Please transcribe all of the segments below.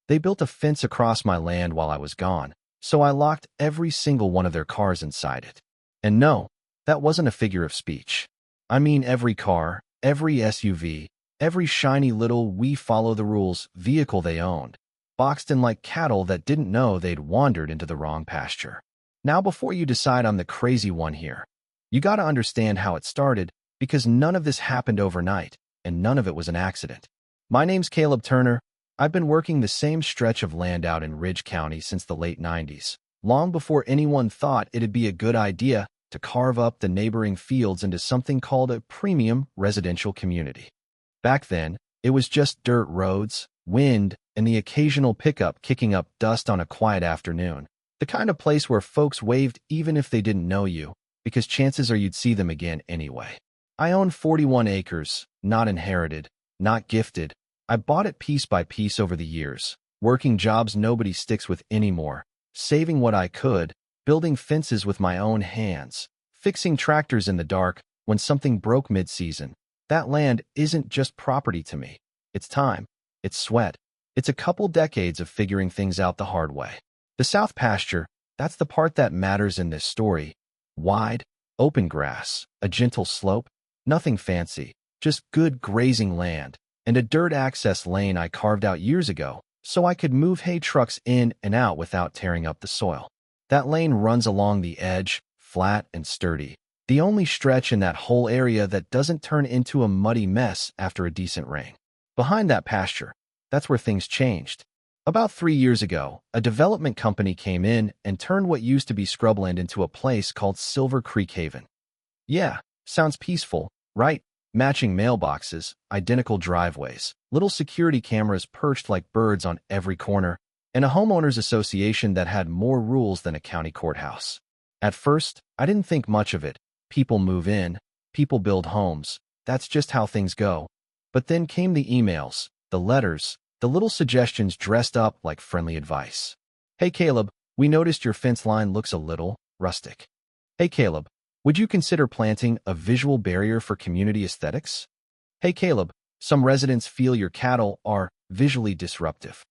They built a fence across my land while I was gone, so I locked every single one of their cars inside it. And no, that wasn't a figure of speech. I mean every car, every SUV, every shiny little we follow the rules vehicle they owned, boxed in like cattle that didn't know they'd wandered into the wrong pasture. Now before you decide I'm the crazy one here, you gotta understand how it started, because none of this happened overnight, and none of it was an accident. My name's Caleb Turner. I've been working the same stretch of land out in Ridge County since the late 90s, long before anyone thought it'd be a good idea to carve up the neighboring fields into something called a premium residential community. Back then, it was just dirt roads, wind, and the occasional pickup kicking up dust on a quiet afternoon. The kind of place where folks waved even if they didn't know you, because chances are you'd see them again anyway. I own 41 acres, not inherited, not gifted. I bought it piece by piece over the years, working jobs nobody sticks with anymore, saving what I could, building fences with my own hands, fixing tractors in the dark when something broke mid-season. That land isn't just property to me. It's time. It's sweat. It's a couple decades of figuring things out the hard way. The South Pasture, that's the part that matters in this story. Wide, open grass, a gentle slope, nothing fancy, just good grazing land, and a dirt access lane I carved out years ago so I could move hay trucks in and out without tearing up the soil. That lane runs along the edge, flat and sturdy, the only stretch in that whole area that doesn't turn into a muddy mess after a decent rain. Behind that pasture, that's where things changed. About 3 years ago, a development company came in and turned what used to be scrubland into a place called Silver Creek Haven. Yeah, sounds peaceful, right? Matching mailboxes, identical driveways, little security cameras perched like birds on every corner, and a homeowners association that had more rules than a county courthouse. At first, I didn't think much of it. People move in, people build homes. That's just how things go. But then came the emails, the letters, the little suggestions dressed up like friendly advice. Hey Caleb, we noticed your fence line looks a little rustic. Hey Caleb, would you consider planting a visual barrier for community aesthetics? Hey Caleb, some residents feel your cattle are visually disruptive.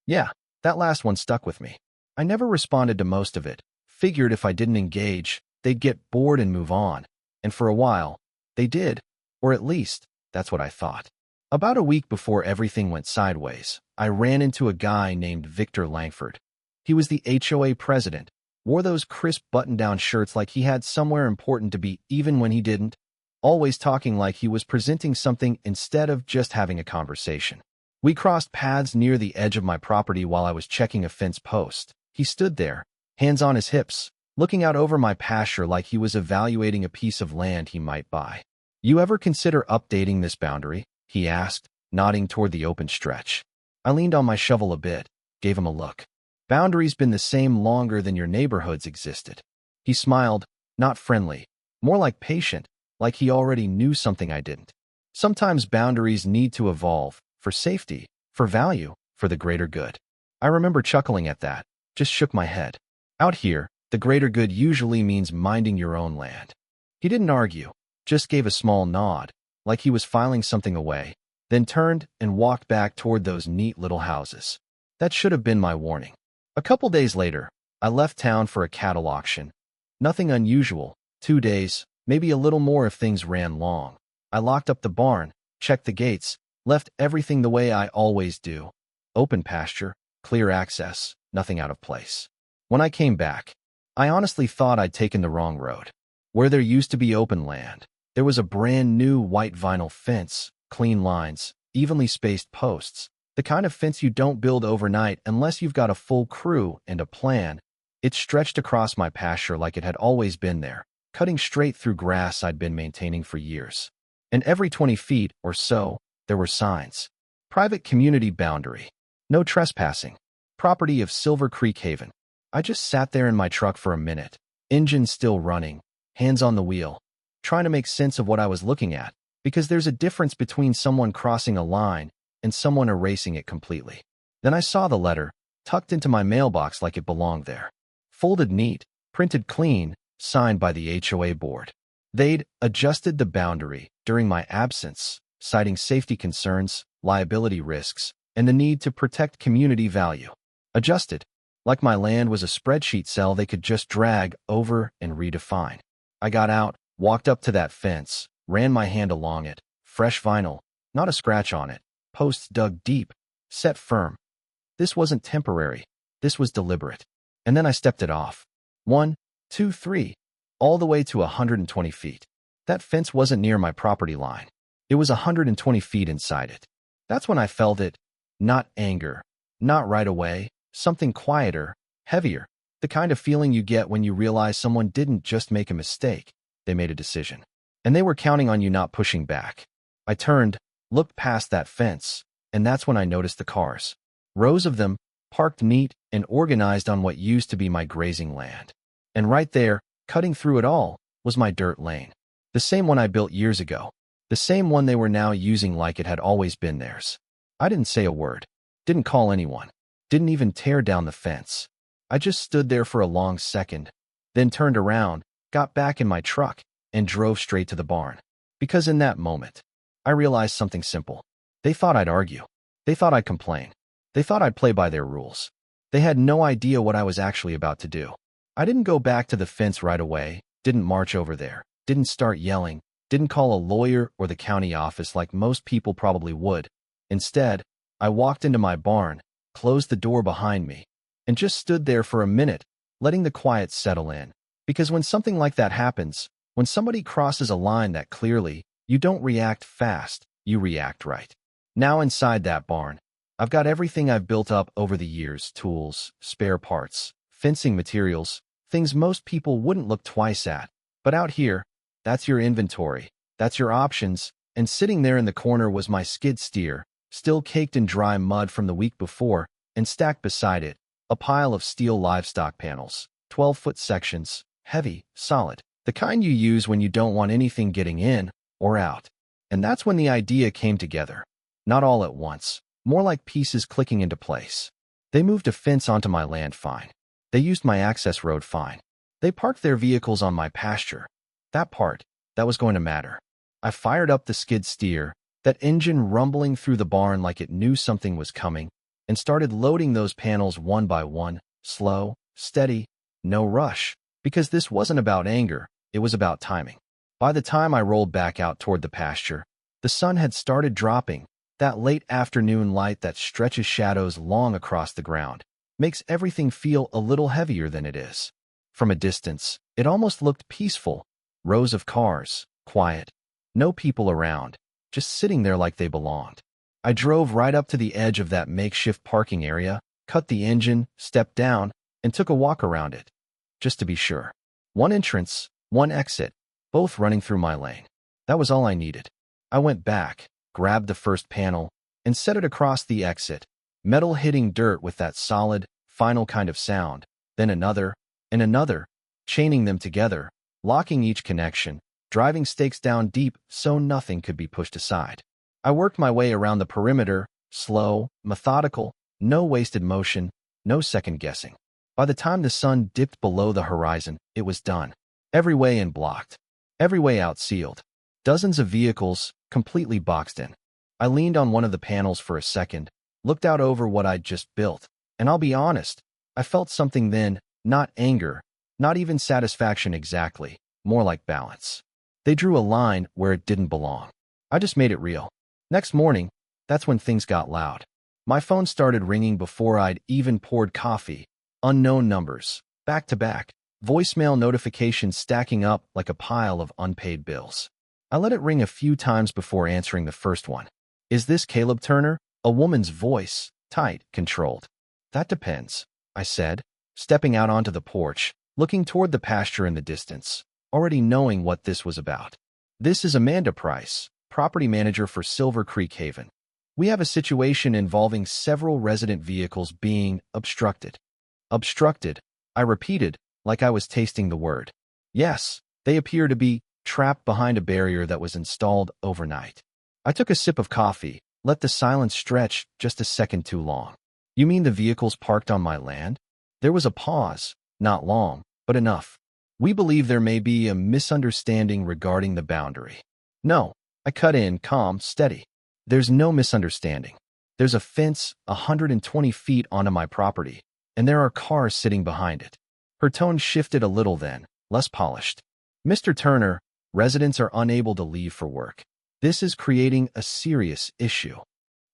Yeah, that last one stuck with me. I never responded to most of it. Figured if I didn't engage, they'd get bored and move on. And for a while, they did. Or at least, that's what I thought. About a week before everything went sideways, I ran into a guy named Victor Langford. He was the HOA president, wore those crisp button-down shirts like he had somewhere important to be even when he didn't, always talking like he was presenting something instead of just having a conversation. We crossed paths near the edge of my property while I was checking a fence post. He stood there, hands on his hips, looking out over my pasture like he was evaluating a piece of land he might buy. You ever consider updating this boundary? He asked, nodding toward the open stretch. I leaned on my shovel a bit, gave him a look. Boundary's been the same longer than your neighborhoods existed. He smiled, not friendly, more like patient, like he already knew something I didn't. Sometimes boundaries need to evolve, for safety, for value, for the greater good. I remember chuckling at that, just shook my head. Out here, the greater good usually means minding your own land. He didn't argue, just gave a small nod, like he was filing something away, then turned and walked back toward those neat little houses. That should have been my warning. A couple days later, I left town for a cattle auction. Nothing unusual, 2 days, maybe a little more if things ran long. I locked up the barn, checked the gates, left everything the way I always do. Open pasture, clear access, nothing out of place. When I came back, I honestly thought I'd taken the wrong road. Where there used to be open land, there was a brand new white vinyl fence, clean lines, evenly spaced posts, the kind of fence you don't build overnight unless you've got a full crew and a plan. It stretched across my pasture like it had always been there, cutting straight through grass I'd been maintaining for years. And every 20 feet or so, there were signs. Private community boundary. No trespassing. Property of Silver Creek Haven. I just sat there in my truck for a minute, engine still running, hands on the wheel, trying to make sense of what I was looking at, because there's a difference between someone crossing a line and someone erasing it completely. Then I saw the letter, tucked into my mailbox like it belonged there. Folded neat, printed clean, signed by the HOA board. They'd adjusted the boundary during my absence, citing safety concerns, liability risks, and the need to protect community value. Adjusted, like my land was a spreadsheet cell they could just drag over and redefine. I got out, walked up to that fence, ran my hand along it. Fresh vinyl, not a scratch on it. Posts dug deep, set firm. This wasn't temporary. This was deliberate. And then I stepped it off. 1, 2, 3, all the way to 120 feet. That fence wasn't near my property line. It was 120 feet inside it. That's when I felt it. Not anger. Not right away. Something quieter, heavier. The kind of feeling you get when you realize someone didn't just make a mistake. They made a decision. And they were counting on you not pushing back. I turned, looked past that fence, and that's when I noticed the cars. Rows of them, parked neat and organized on what used to be my grazing land. And right there, cutting through it all, was my dirt lane. The same one I built years ago. The same one they were now using like it had always been theirs. I didn't say a word. Didn't call anyone. Didn't even tear down the fence. I just stood there for a long second, then turned around, got back in my truck, and drove straight to the barn. Because in that moment, I realized something simple. They thought I'd argue. They thought I'd complain. They thought I'd play by their rules. They had no idea what I was actually about to do. I didn't go back to the fence right away, didn't march over there, didn't start yelling, didn't call a lawyer or the county office like most people probably would. Instead, I walked into my barn, closed the door behind me, and just stood there for a minute, letting the quiet settle in. Because when something like that happens, when somebody crosses a line that clearly, you don't react fast, you react right. Now inside that barn, I've got everything I've built up over the years: tools, spare parts, fencing materials, things most people wouldn't look twice at. But out here, that's your inventory, that's your options, and sitting there in the corner was my skid steer, still caked in dry mud from the week before, and stacked beside it, a pile of steel livestock panels, 12-foot sections, heavy, solid, the kind you use when you don't want anything getting in or out. And that's when the idea came together. Not all at once, more like pieces clicking into place. They moved a fence onto my land fine. They used my access road fine. They parked their vehicles on my pasture. That part, that was going to matter. I fired up the skid steer, that engine rumbling through the barn like it knew something was coming, and started loading those panels one by one, slow, steady, no rush, because this wasn't about anger, it was about timing. By the time I rolled back out toward the pasture, the sun had started dropping, that late afternoon light that stretches shadows long across the ground, makes everything feel a little heavier than it is. From a distance, it almost looked peaceful. Rows of cars, quiet, no people around, just sitting there like they belonged. I drove right up to the edge of that makeshift parking area, cut the engine, stepped down, and took a walk around it. Just to be sure. One entrance, one exit, both running through my lane. That was all I needed. I went back, grabbed the first panel, and set it across the exit, metal hitting dirt with that solid, final kind of sound, then another, and another, chaining them together, locking each connection, driving stakes down deep so nothing could be pushed aside. I worked my way around the perimeter, slow, methodical, no wasted motion, no second guessing. By the time the sun dipped below the horizon, it was done. Every way in blocked. Every way out sealed. Dozens of vehicles, completely boxed in. I leaned on one of the panels for a second, looked out over what I'd just built, and I'll be honest, I felt something then, not anger, not even satisfaction exactly, more like balance. They drew a line where it didn't belong. I just made it real. Next morning, that's when things got loud. My phone started ringing before I'd even poured coffee. Unknown numbers, back to back, voicemail notifications stacking up like a pile of unpaid bills. I let it ring a few times before answering the first one. Is this Caleb Turner? A woman's voice, tight, controlled. That depends, I said, stepping out onto the porch, looking toward the pasture in the distance, already knowing what this was about. This is Amanda Price, property manager for Silver Creek Haven. We have a situation involving several resident vehicles being obstructed. Obstructed, I repeated, like I was tasting the word. Yes, they appear to be trapped behind a barrier that was installed overnight. I took a sip of coffee, let the silence stretch just a second too long. You mean the vehicles parked on my land? There was a pause, not long, but enough. We believe there may be a misunderstanding regarding the boundary. No, I cut in, calm, steady. There's no misunderstanding. There's a fence 120 feet onto my property, and there are cars sitting behind it. Her tone shifted a little then, less polished. Mr. Turner, residents are unable to leave for work. This is creating a serious issue.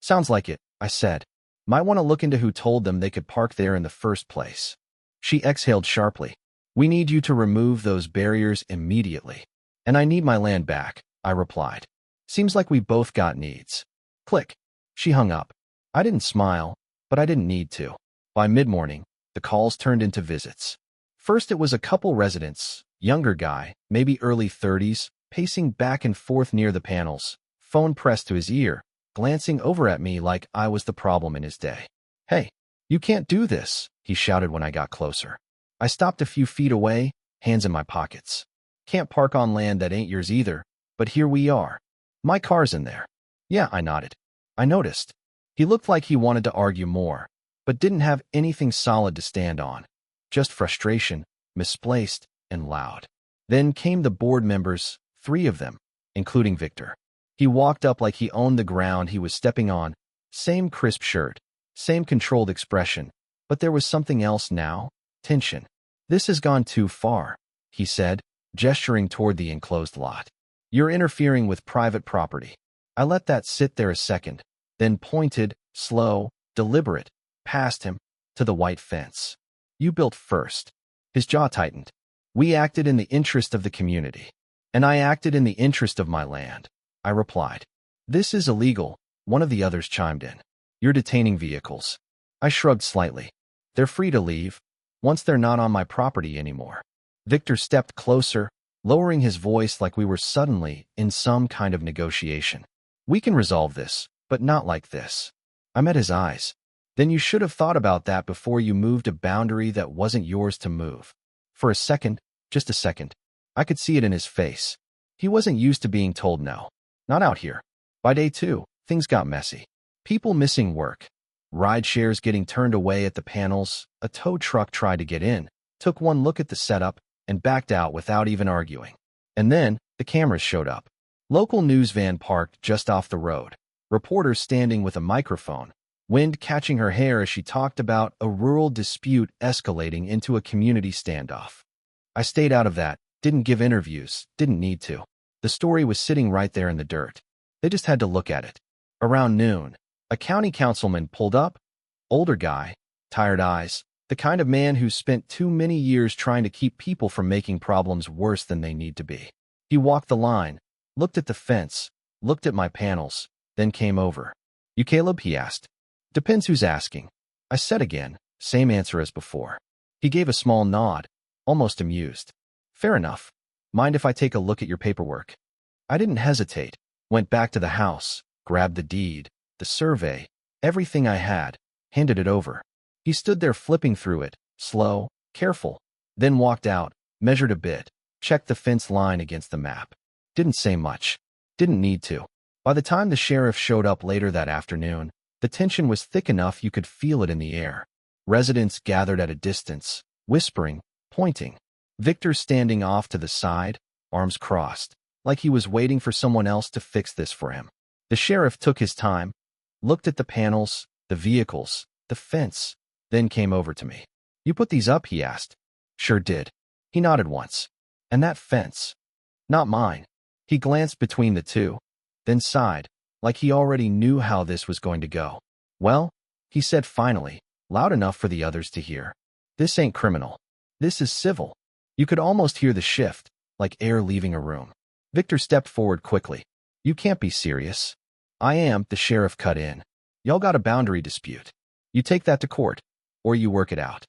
Sounds like it, I said. Might want to look into who told them they could park there in the first place. She exhaled sharply. We need you to remove those barriers immediately. And I need my land back, I replied. Seems like we both got needs. Click. She hung up. I didn't smile, but I didn't need to. By mid-morning, the calls turned into visits. First it was a couple residents, younger guy, maybe early 30s, pacing back and forth near the panels, phone pressed to his ear, glancing over at me like I was the problem in his day. Hey, you can't do this, he shouted when I got closer. I stopped a few feet away, hands in my pockets. Can't park on land that ain't yours either, but here we are. My car's in there. Yeah, I nodded. I noticed. He looked like he wanted to argue more, but didn't have anything solid to stand on. Just frustration, misplaced and loud. Then came the board members, 3 of them, including Victor. He walked up like he owned the ground he was stepping on, same crisp shirt, same controlled expression, but there was something else now, tension. This has gone too far, he said, gesturing toward the enclosed lot. You're interfering with private property. I let that sit there a second, then pointed, slow, deliberate, past him, to the white fence. You built first. His jaw tightened. We acted in the interest of the community. And I acted in the interest of my land, I replied. This is illegal, one of the others chimed in. You're detaining vehicles. I shrugged slightly. They're free to leave, once they're not on my property anymore. Victor stepped closer, lowering his voice like we were suddenly in some kind of negotiation. We can resolve this, but not like this. I met his eyes. Then you should have thought about that before you moved a boundary that wasn't yours to move. For a second, just a second, I could see it in his face. He wasn't used to being told no. Not out here. By day 2, things got messy. People missing work. Ride shares getting turned away at the panels. A tow truck tried to get in, took one look at the setup, and backed out without even arguing. And then, the cameras showed up. Local news van parked just off the road. Reporters standing with a microphone. Wind catching her hair as she talked about a rural dispute escalating into a community standoff. I stayed out of that, didn't give interviews, didn't need to. The story was sitting right there in the dirt. They just had to look at it. Around noon, a county councilman pulled up. Older guy, tired eyes, the kind of man who's spent too many years trying to keep people from making problems worse than they need to be. He walked the line, looked at the fence, looked at my panels, then came over. You Caleb? He asked. Depends who's asking. I said again, same answer as before. He gave a small nod, almost amused. Fair enough. Mind if I take a look at your paperwork? I didn't hesitate, went back to the house, grabbed the deed, the survey, everything I had, handed it over. He stood there flipping through it, slow, careful, then walked out, measured a bit, checked the fence line against the map. Didn't say much. Didn't need to. By the time the sheriff showed up later that afternoon, the tension was thick enough you could feel it in the air. Residents gathered at a distance, whispering, pointing. Victor standing off to the side, arms crossed, like he was waiting for someone else to fix this for him. The sheriff took his time, looked at the panels, the vehicles, the fence, then came over to me. You put these up? He asked. Sure did. He nodded once. And that fence? Not mine. He glanced between the two, then sighed, like he already knew how this was going to go. Well, he said finally, loud enough for the others to hear. This ain't criminal. This is civil. You could almost hear the shift, like air leaving a room. Victor stepped forward quickly. You can't be serious. I am, the sheriff cut in. Y'all got a boundary dispute. You take that to court, or you work it out.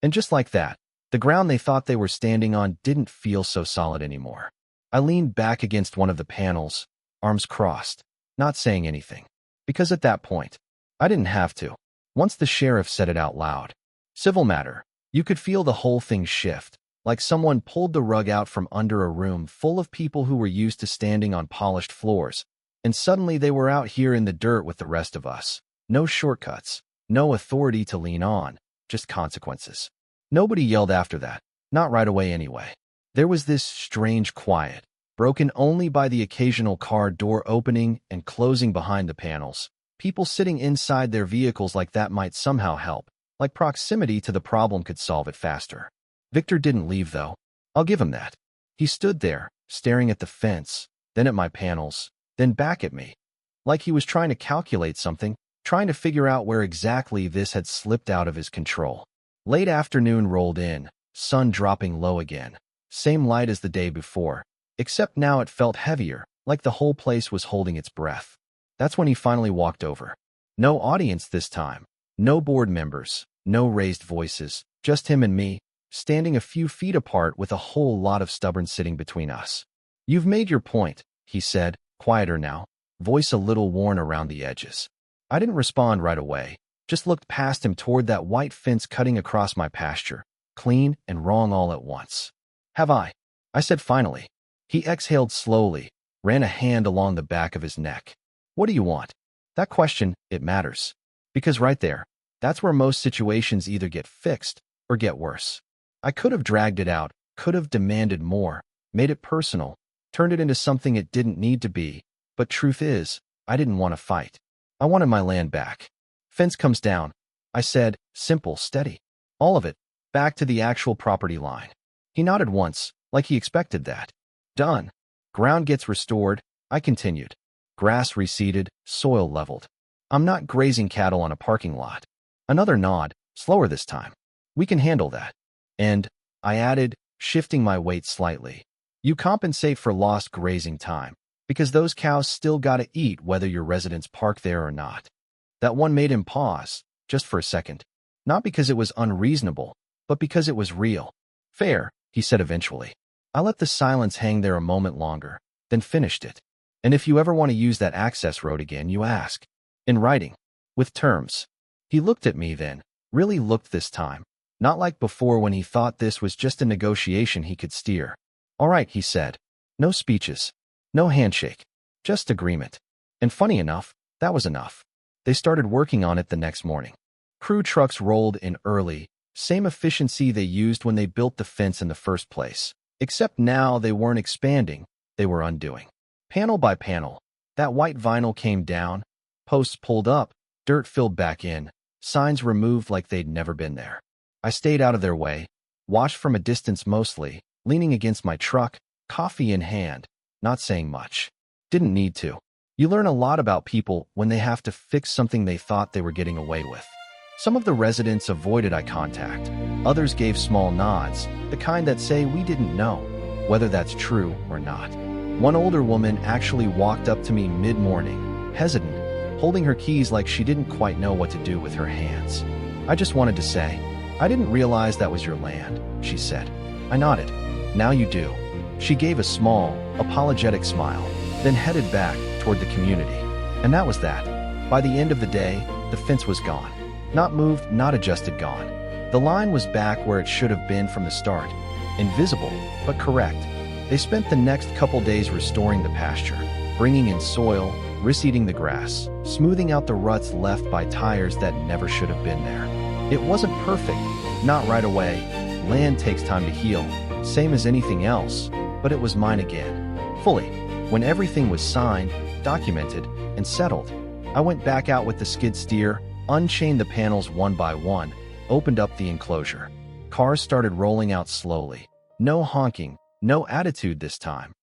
And just like that, the ground they thought they were standing on didn't feel so solid anymore. I leaned back against one of the panels, arms crossed, not saying anything. Because at that point, I didn't have to. Once the sheriff said it out loud. Civil matter. You could feel the whole thing shift, like someone pulled the rug out from under a room full of people who were used to standing on polished floors, and suddenly they were out here in the dirt with the rest of us. No shortcuts, no authority to lean on, just consequences. Nobody yelled after that, not right away anyway. There was this strange quiet, broken only by the occasional car door opening and closing behind the panels. People sitting inside their vehicles like that might somehow help, like proximity to the problem could solve it faster. Victor didn't leave, though. I'll give him that. He stood there, staring at the fence, then at my panels, then back at me. Like he was trying to calculate something, trying to figure out where exactly this had slipped out of his control. Late afternoon rolled in, sun dropping low again. Same light as the day before, except now it felt heavier, like the whole place was holding its breath. That's when he finally walked over. No audience this time. No board members, no raised voices, just him and me, standing a few feet apart with a whole lot of stubborn sitting between us. "You've made your point," he said, quieter now, voice a little worn around the edges. I didn't respond right away, just looked past him toward that white fence cutting across my pasture, clean and wrong all at once. "Have I?" I said finally. He exhaled slowly, ran a hand along the back of his neck. "What do you want?" That question, it matters. Because right there, that's where most situations either get fixed or get worse. I could have dragged it out, could have demanded more, made it personal, turned it into something it didn't need to be, but truth is, I didn't want to fight. I wanted my land back. "Fence comes down," I said, simple, steady. "All of it, back to the actual property line." He nodded once, like he expected that. "Done." "Ground gets restored," I continued. "Grass reseeded, soil leveled. I'm not grazing cattle on a parking lot." Another nod, slower this time. "We can handle that." And, I added, shifting my weight slightly, "you compensate for lost grazing time, because those cows still gotta eat whether your residents park there or not." That one made him pause, just for a second. Not because it was unreasonable, but because it was real. "Fair," he said eventually. I let the silence hang there a moment longer, then finished it. "And if you ever want to use that access road again, you ask. In writing. With terms." He looked at me then, really looked this time. Not like before when he thought this was just a negotiation he could steer. "All right," he said. "No speeches. No handshake. Just agreement." And funny enough, that was enough. They started working on it the next morning. Crew trucks rolled in early, same efficiency they used when they built the fence in the first place. Except now they weren't expanding, they were undoing. Panel by panel, that white vinyl came down, posts pulled up, dirt filled back in, signs removed like they'd never been there. I stayed out of their way, watched from a distance mostly, leaning against my truck, coffee in hand, not saying much. Didn't need to. You learn a lot about people when they have to fix something they thought they were getting away with. Some of the residents avoided eye contact. Others gave small nods, the kind that say we didn't know, whether that's true or not. One older woman actually walked up to me mid-morning, hesitant, holding her keys like she didn't quite know what to do with her hands. I just wanted to say, "I didn't realize that was your land," she said. I nodded. "Now you do." She gave a small, apologetic smile, then headed back toward the community. And that was that. By the end of the day, the fence was gone. Not moved, not adjusted, gone. The line was back where it should have been from the start. Invisible, but correct. They spent the next couple days restoring the pasture, bringing in soil, reseeding the grass, smoothing out the ruts left by tires that never should have been there. It wasn't perfect, not right away. Land takes time to heal, same as anything else, but it was mine again, fully. When everything was signed, documented, and settled, I went back out with the skid steer, unchained the panels one by one, opened up the enclosure. Cars started rolling out slowly. No honking, no attitude this time.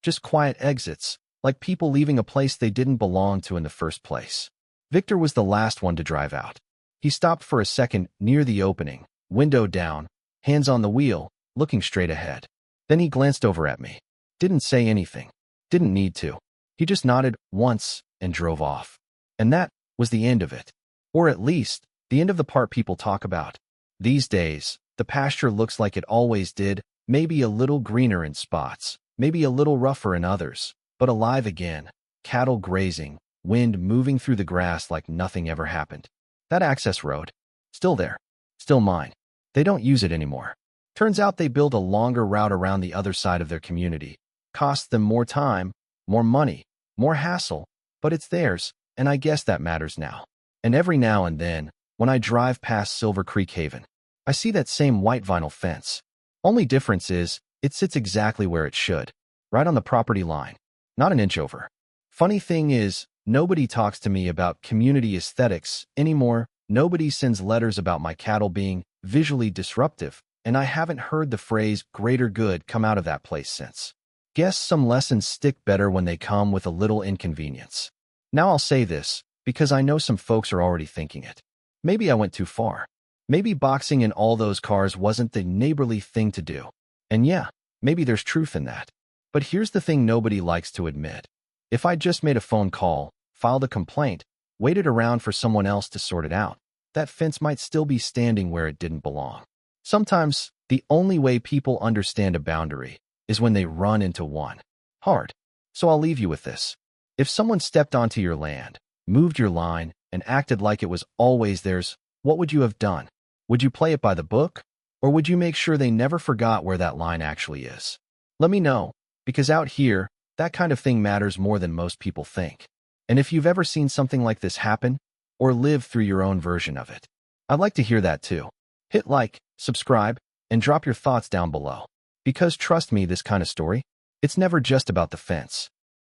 Just quiet exits, like people leaving a place they didn't belong to in the first place. Victor was the last one to drive out. He stopped for a second near the opening, window down, hands on the wheel, looking straight ahead. Then he glanced over at me. Didn't say anything. Didn't need to. He just nodded once and drove off. And that was the end of it. Or at least, the end of the part people talk about. These days, the pasture looks like it always did, maybe a little greener in spots, maybe a little rougher in others, but alive again. Cattle grazing, wind moving through the grass like nothing ever happened. That access road, still there, still mine. They don't use it anymore. Turns out they built a longer route around the other side of their community. Costs them more time, more money, more hassle, but it's theirs, and I guess that matters now. And every now and then, when I drive past Silver Creek Haven, I see that same white vinyl fence. Only difference is, it sits exactly where it should, right on the property line, not an inch over. Funny thing is, Nobody talks to me about community aesthetics anymore. Nobody sends letters about my cattle being visually disruptive, and I haven't heard the phrase greater good come out of that place since. Guess some lessons stick better when they come with a little inconvenience. Now I'll say this, because I know some folks are already thinking it. Maybe I went too far. Maybe boxing in all those cars wasn't the neighborly thing to do. And yeah, maybe there's truth in that. But here's the thing nobody likes to admit. If I just made a phone call, filed a complaint, waited around for someone else to sort it out, that fence might still be standing where it didn't belong. Sometimes, the only way people understand a boundary is when they run into one. Hard. So I'll leave you with this. If someone stepped onto your land, moved your line, and acted like it was always theirs, what would you have done? Would you play it by the book? Or would you make sure they never forgot where that line actually is? Let me know, because out here, that kind of thing matters more than most people think. And if you've ever seen something like this happen, or lived through your own version of it, I'd like to hear that too. Hit like, subscribe, and drop your thoughts down below. Because trust me, this kind of story, it's never just about the fence.